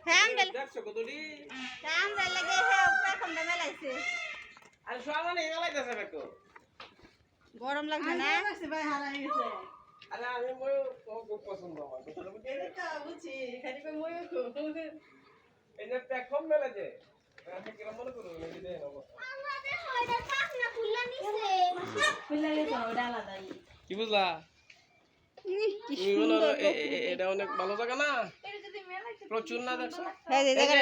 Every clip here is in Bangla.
হ্যাঁ দেখছো কতটি আমরা লাগে হ্যাঁ এখন মেলাইছে আর সোয়ালা নেই মেলাইতেছে দেখো গরম লাগবে না ভাই হারাই গেছে আরে আমি মই খুব পছন্দ আমার এটা বুঝি খালি কই মই খুব এই যে প্ল্যাটফর্ম মেলাতে আমি কিরম মনে করো এই যে আমাদের ওইটা পাখনা খুললা নিছে খুলে গেছে ওটা আলাদাই কি বুঝলা কি তুমি বলো এটা অনেক ভালো জায়গা না এটা যদি মেলাইতে প্রচুর না দেখছো এই যে জায়গা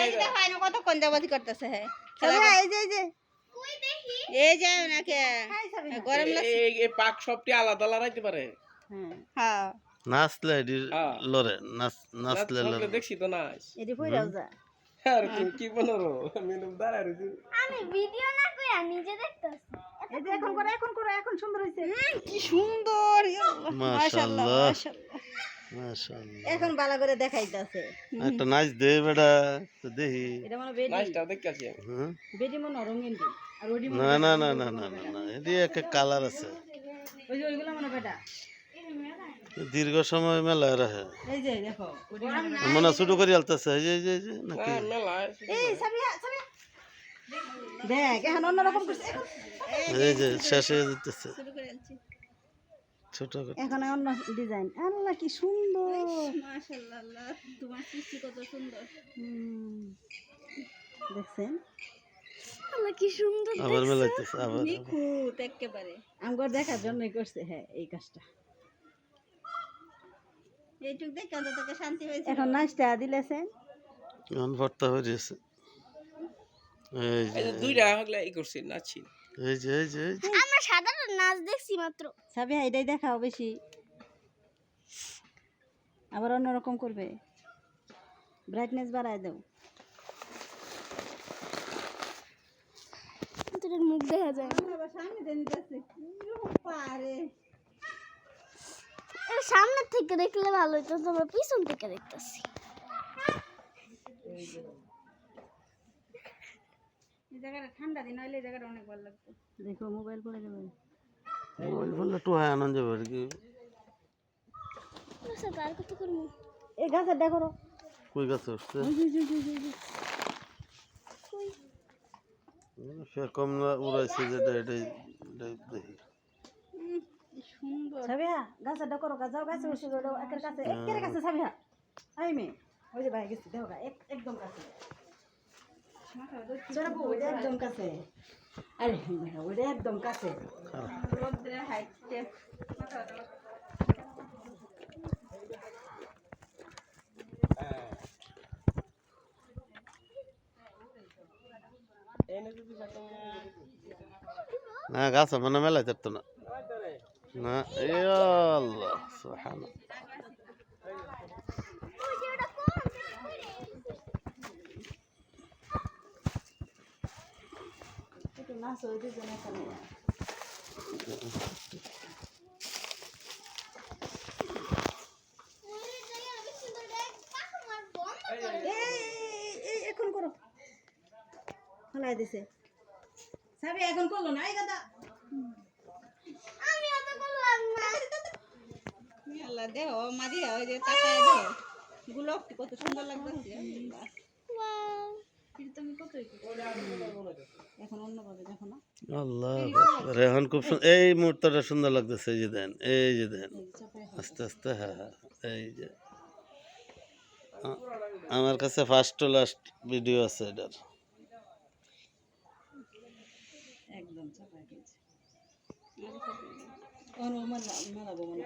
এই যে হয় না কতক্ষণ যাবতি করতেছে হ্যাঁ এই যে কই দেখি এই যে নাকি গরম লাগছে এই পাক সবটি আলাদা লড়াইতে পারে হ্যাঁ নাচলে লরে নাচলে নাচলে লরে দেখছি তো নাচ এটি কইরাও যা আর তুমি কি বলো মেনু দাঁড়ায় রইছি আমি ভিডিও না কইরা নিজে দেখতেছি এই যে এখন করো এখন সুন্দর হইছে কি সুন্দর মাশাআল্লাহ মাশাআল্লাহ মাশাআল্লাহ এখন ভালো করে দেখাইতাছে একটা নাচ দে বেটা তো দেখি এটা মানে বেডি নাচটা দেখতেছি হ্যাঁ বেডি মনে রঙিন দি আর ওডি না না না না না না এটি একটা কালার আছে ওই যে ওইগুলা মনে বেটা দীর্ঘ সময় মেলা রাখে এই যে দেখো গরম না মনে শুরু করে আলতাছে এই যে নাকি মেলা এই সাবিয়া দেখ এখন অন্যরকম করছে এই যে শেষে যেতেছে শুরু করে আনছি ছোট করে এখন অন্য ডিজাইন আল্লাহ কি সুন্দর মাশাআল্লাহ আল্লাহ তোমার সৃষ্টি কত সুন্দর দেখছেন আল্লাহ কি সুন্দর আবার মেলাইতেছে আবার নিখুঁত একেবারে আমগর দেখার জন্যই করছে হ্যাঁ এই কাজটা এইটুক দেখে অন্তত শান্তি হয়েছে এখন নাচটা দিলেছেন এখন ভর্তা হয়ে গেছে এই এই যে যে দুইটা হগলা ই করছি নাচি এই যে আমরা সাধারণ নাচ দেখছি মাত্র সাবিয়া এটাই দেখাও বেশি আবার অন্যরকম করবে ব্রাইটনেস বাড়ায় দাও তোর মুখ দেখা যায় না আবার সামনে দেন যাচ্ছে পারে এর সামনে থেকে দেখলে ভালো হতো তোমরা পিছন থেকে দেখতাছি এই জায়গাটা ঠান্ডা দিন হইলে এই জায়গাটা অনেক ভালো লাগতো দেখো মোবাইল পড়ে যাবে মোবাইল ফোনটা তো হয় আনন্দ যাবে আর কি আচ্ছা তার কত করব এই গাছের দেখো কই গাছে উঠছে সে কম না উড়াইছে যেটা এটাই দেখি সুন্দর সাবিয়া গাছের দেখো যাও গাছে উঠছে একের কাছে সাবিয়া আই মে ওই যে ভাই গেছে দেখো একদম কাছে ওইটা একদম কাছে আরে ওইটা একদম কাছে রোদ্রে হাইটে না গাছ মানে মেলায় থাকতো না না এ আল্লাহ সুবহানাল্লাহ একটু নাচ ওই দুজনে এখানে এই এখন করো ফলাই দিছে সাবি এখন করলো না এই দাদা আমি অত করলাম না আল্লাহ দেহ মারিয়া ওই যে তাকায় দেহ গোলাপ কত সুন্দর লাগতেছে ওয়াও তুমি কতই এখন অন্যভাবে দেখো না আল্লাহ রেহান খুব এই মুহূর্তটা সুন্দর লাগতেছে এই যে দেন আস্তে আস্তে হ্যাঁ এই যে আমার কাছে ফার্স্ট টু লাস্ট ভিডিও আছে এটার একদম চাপাই দিয়েছে মারাবো মনে